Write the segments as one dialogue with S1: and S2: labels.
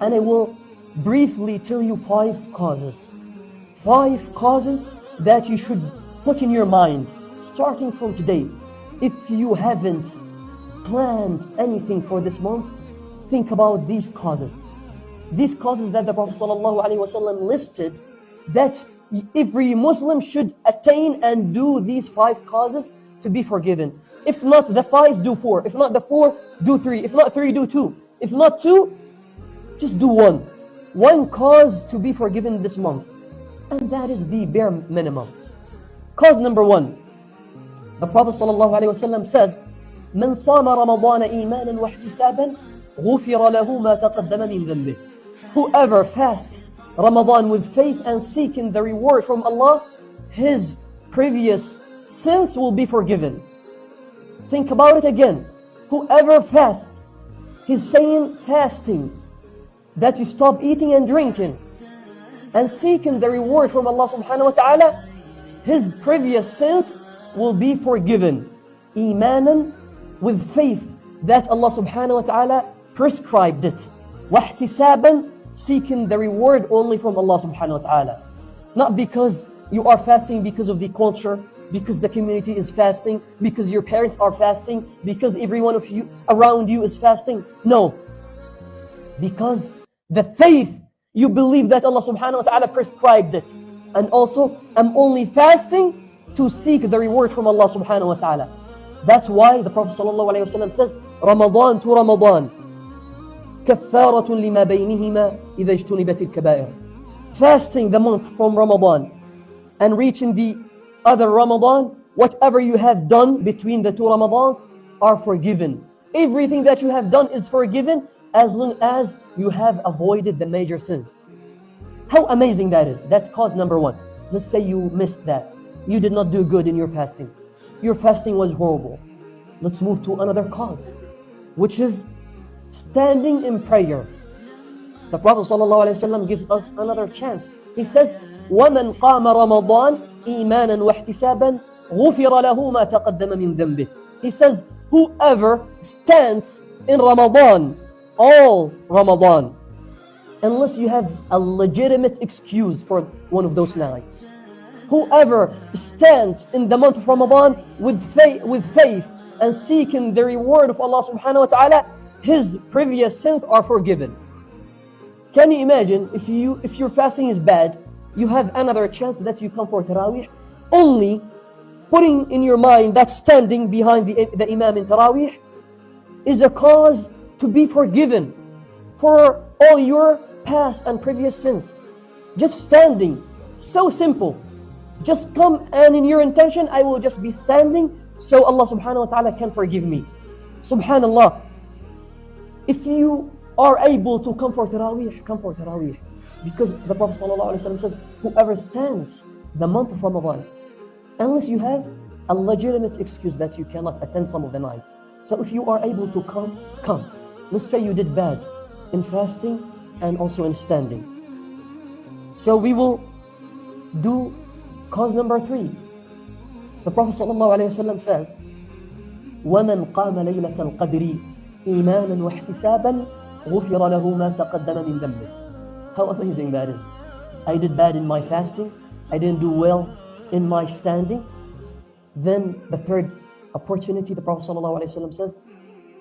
S1: And I will briefly tell you 5 causes. 5 causes that you should put in your mind starting from today. If you haven't planned anything for this month, think about these causes. These causes that the Prophet ﷺ listed, that every Muslim should attain and do these 5 causes to be forgiven. If not the 5, do 4. If not the 4, do 3. If not 3, do 2. If not 2, just do 1. 1 cause to be forgiven this month. And that is the bare minimum. Cause number 1. The Prophet ﷺ says, من صام رمضان إيمانا واحتسابا غفر له ما تقدم من ذنبه. Whoever fasts Ramadan with faith and seeking the reward from Allah, his previous sins will be forgiven. Think about it again. Whoever fasts, he's saying fasting, that you stop eating and drinking and seeking the reward from Allah subhanahu wa ta'ala, his previous sins will be forgiven. Imanan, with faith that Allah subhanahu wa ta'ala prescribed it. Wahtisaban, seeking the reward only from Allah subhanahu wa ta'ala. Not because you are fasting because of the culture, because the community is fasting, because your parents are fasting, because every one of you around you is fasting. No. Because the faith, you believe that Allah subhanahu wa ta'ala prescribed it. And also, I'm only fasting to seek the reward from Allah subhanahu wa ta'ala. That's why the Prophet sallallahu alayhi wa sallam says, Ramadan to Ramadan, كَفَّارَةٌ لِمَا بَيْنِهِمَا إِذَا اجْتُنِبَتِ الْكَبَائِرِ. Fasting the month from Ramadan and reaching the other Ramadan, whatever you have done between the 2 Ramadans are forgiven. Everything that you have done is forgiven as long as you have avoided the major sins. How amazing that is. That's cause number 1. Let's say you missed that. You did not do good in your fasting. Your fasting was horrible. Let's move to another cause, which is standing in prayer. The Prophet ﷺ gives us another chance. He says, وَمَنْ قَامَ رَمَضَانَ إِيمَانًا وَاحْتِسَابًا غُفِرَ لَهُ مَا تَقَدَّمَ مِنْ ذَنْبِهِ. He says, whoever stands in Ramadan, all Ramadan, unless you have a legitimate excuse for one of those nights. Whoever stands in the month of Ramadan with faith and seeking the reward of Allah subhanahu wa ta'ala, his previous sins are forgiven. Can you imagine if your fasting is bad, you have another chance that you come for Taraweeh, only putting in your mind that standing behind the Imam in Taraweeh is a cause to be forgiven for all your past and previous sins. Just standing, so simple. Just come and in your intention, I will just be standing so Allah subhanahu wa ta'ala can forgive me. Subhanallah. If you are able to come for Taraweeh, come for Taraweeh. Because the Prophet sallallahu alaihi wasallam says, whoever stands the month of Ramadan, unless you have a legitimate excuse that you cannot attend some of the nights. So if you are able to come, come. Let's say you did bad in fasting and also in standing. So we will do cause number 3. The Prophet ﷺ says, وَمَنْ قَامَ لَيْلَةَ الْقَدْرِ إِيمَانًا وَاحْتِسَابًا غُفِرَ لَهُ مَا تَقَدَّمَ مِنْ ذَنْبِهِ. How amazing that is. I did bad in my fasting. I didn't do well in my standing. Then the 3rd opportunity, the Prophet ﷺ says,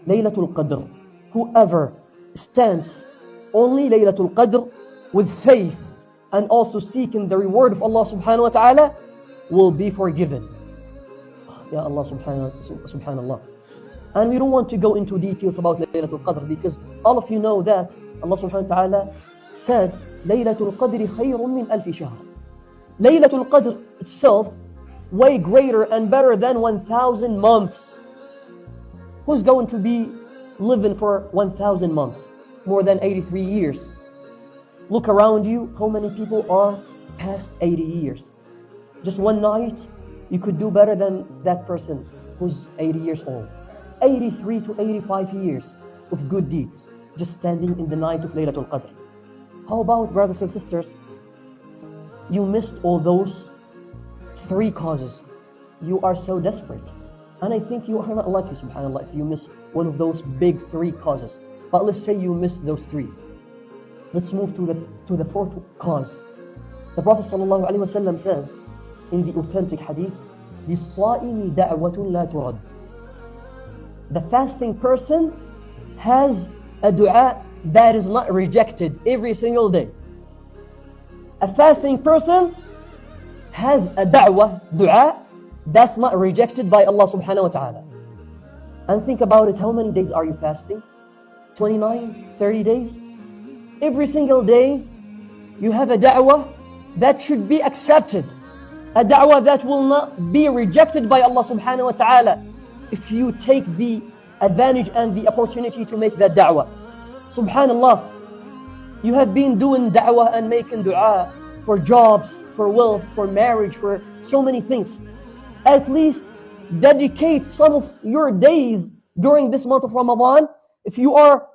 S1: Laylatul Qadr. Whoever stands only Laylatul Qadr with faith and also seeking the reward of Allah subhanahu wa ta'ala will be forgiven. Ya Allah subhanallah. And we don't want to go into details about Laylatul Qadr because all of you know that Allah subhanahu wa ta'ala said, Laylatul Qadr khayrun min alfi shahr. Laylatul Qadr itself way greater and better than 1,000 months. Who's going to be living for 1,000 months? More than 83 years. Look around you, how many people are past 80 years? Just one night, you could do better than that person who's 80 years old. 83 to 85 years of good deeds, just standing in the night of Laylatul Qadr. How about, brothers and sisters, you missed all those 3 causes. You are so desperate. And I think you are not lucky, subhanAllah, if you miss one of those big 3 causes. But let's say you miss those 3. Let's move to the fourth cause. The Prophet ﷺ says in the authentic hadith, لِلصَّائِمِ دَعْوَةٌ لَا تُرَدْ. The fasting person has a dua that is not rejected every single day. A fasting person has a dua that's not rejected by Allah subhanahu wa ta'ala. And think about it, how many days are you fasting? 29, 30 days? Every single day you have a da'wah that should be accepted. A da'wah that will not be rejected by Allah subhanahu wa ta'ala if you take the advantage and the opportunity to make that da'wah. Subhanallah, you have been doing da'wah and making dua for jobs, for wealth, for marriage, for so many things. At least dedicate some of your days during this month of Ramadan. If your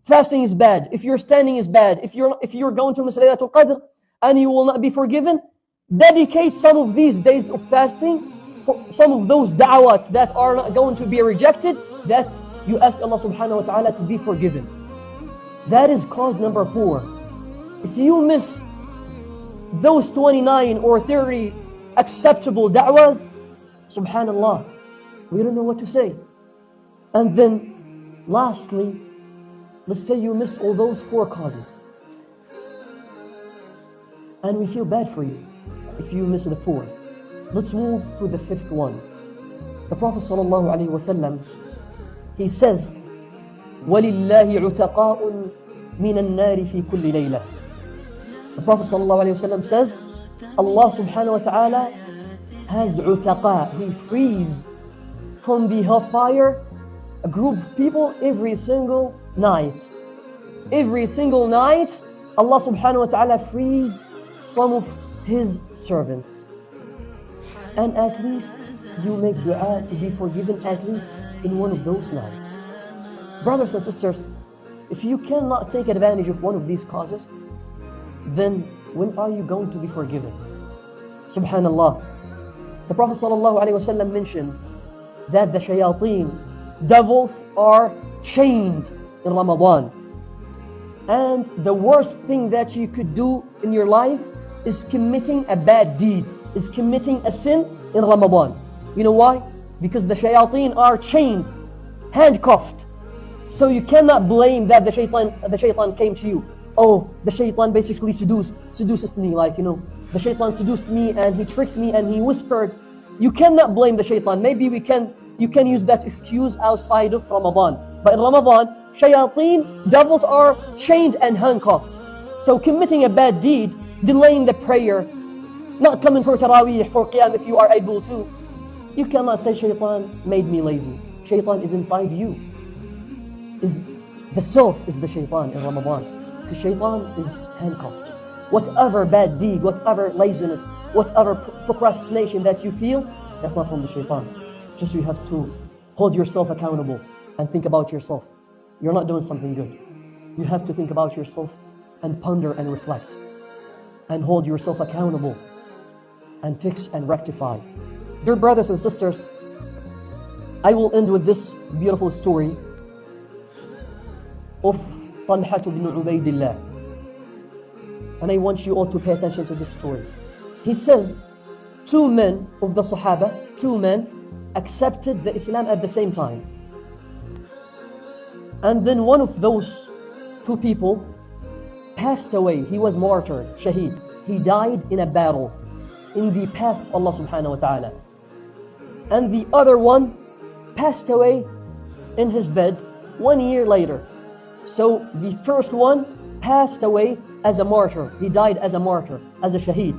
S1: fasting is bad, if your standing is bad, if you're going to miss Laylatul Qadr and you will not be forgiven, dedicate some of these days of fasting for some of those da'wats that are not going to be rejected, that you ask Allah subhanahu wa ta'ala to be forgiven. That is cause number 4. If you miss those 29 or 30 acceptable da'was, subhanallah, we don't know what to say. And then lastly, let's say you missed all those 4 causes. And we feel bad for you if you miss the 4. Let's move to the 5th one. The Prophet sallallahu alaihi wasallam, he says, وَلِلَّهِ عُتَقَاءٌ مِنَ النَّارِ فِي كُلِّ لَيْلَةٍ. The Prophet sallallahu alaihi wasallam says, Allah subhanahu wa ta'ala has utaqa. He frees from the hellfire a group of people every single night. Every single night, Allah subhanahu wa ta'ala frees some of His servants. And at least you make dua to be forgiven at least in one of those nights. Brothers and sisters, if you cannot take advantage of one of these causes, then when are you going to be forgiven? Subhanallah. The Prophet ﷺ mentioned that the shayateen, devils, are chained in Ramadan. And the worst thing that you could do in your life is committing a bad deed, is committing a sin in Ramadan. You know why? Because the shayateen are chained, handcuffed. So you cannot blame that the shaitan came to you. Oh, the shaitan basically seduced me, the shaitan seduced me and he tricked me and he whispered. You cannot blame the shaitan. Maybe you can use that excuse outside of Ramadan. But in Ramadan, shayateen, devils, are chained and handcuffed. So committing a bad deed, delaying the prayer, not coming for Taraweeh, for Qiyam if you are able to, you cannot say shaitan made me lazy. Shaitan is inside you. The self is the shaitan in Ramadan. Because shaitan is handcuffed. Whatever bad deed, whatever laziness, whatever procrastination that you feel, that's not from the shaitan. Just you have to hold yourself accountable and think about yourself. You're not doing something good. You have to think about yourself and ponder and reflect and hold yourself accountable and fix and rectify. Dear brothers and sisters, I will end with this beautiful story of Talha ibn Ubaydillah. And I want you all to pay attention to this story. He says, 2 men of the Sahaba, 2 men accepted the Islam at the same time. And then one of those 2 people passed away. He was martyred, shaheed. He died in a battle in the path of Allah subhanahu wa ta'ala. And the other one passed away in his bed 1 year later. So the first one passed away as a martyr. He died as a martyr, as a shaheed.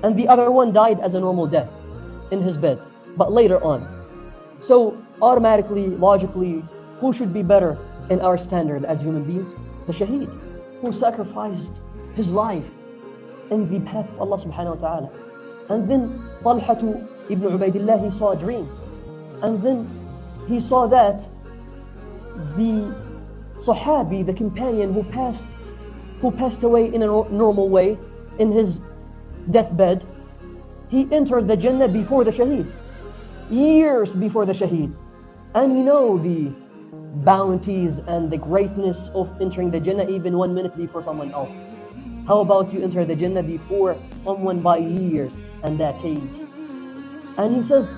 S1: And the other one died as a normal death in his bed, but later on. So automatically, logically, who should be better in our standard as human beings? The shaheed, who sacrificed his life in the path of Allah subhanahu wa ta'ala. And then Talha ibn Ubaydillah, he saw a dream. And then he saw that the Sahabi, the companion who passed away in a normal way in his deathbed, he entered the Jannah before the shaheed, years before the shaheed. And you know bounties and the greatness of entering the Jannah even 1 minute before someone else. How about you enter the Jannah before someone by years and decades? And he says,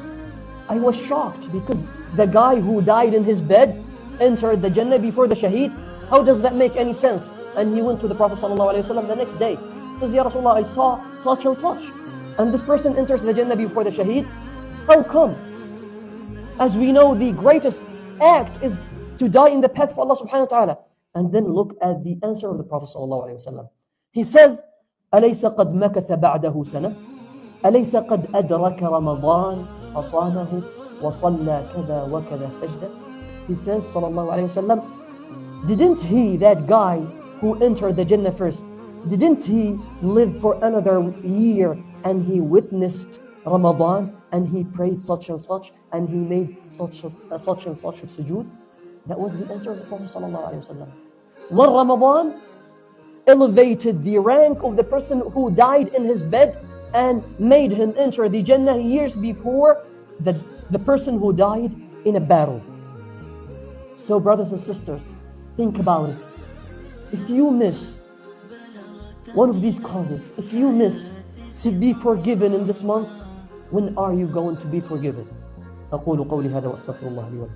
S1: I was shocked because the guy who died in his bed entered the Jannah before the Shaheed. How does that make any sense? And he went to the Prophet ﷺ the next day. He says, Ya Rasulullah, I saw such and such, and this person enters the Jannah before the Shaheed. How come? As we know, the greatest act is to die in the path of Allah subhanahu wa ta'ala. And then look at the answer of the Prophet ﷺ. He says, أليس قد مكث بعده سنة أليس قد أدرك رمضان فصامه وصلى كذا وكذا سجدة. He says, sallallahu alayhi wasallam, didn't he, that guy who entered the Jannah first, didn't he live for another year and he witnessed Ramadan and he prayed such and such and he made such and such a sujood? That was the answer of the Prophet sallallahu alayhi wasallam. One Ramadan elevated the rank of the person who died in his bed and made him enter the Jannah years before the person who died in a battle. So brothers and sisters, think about it. If you miss one of these causes, if you miss to be forgiven in this month, when are you going to be forgiven? أقول قولي هذا وأستغفر الله لي ولكم.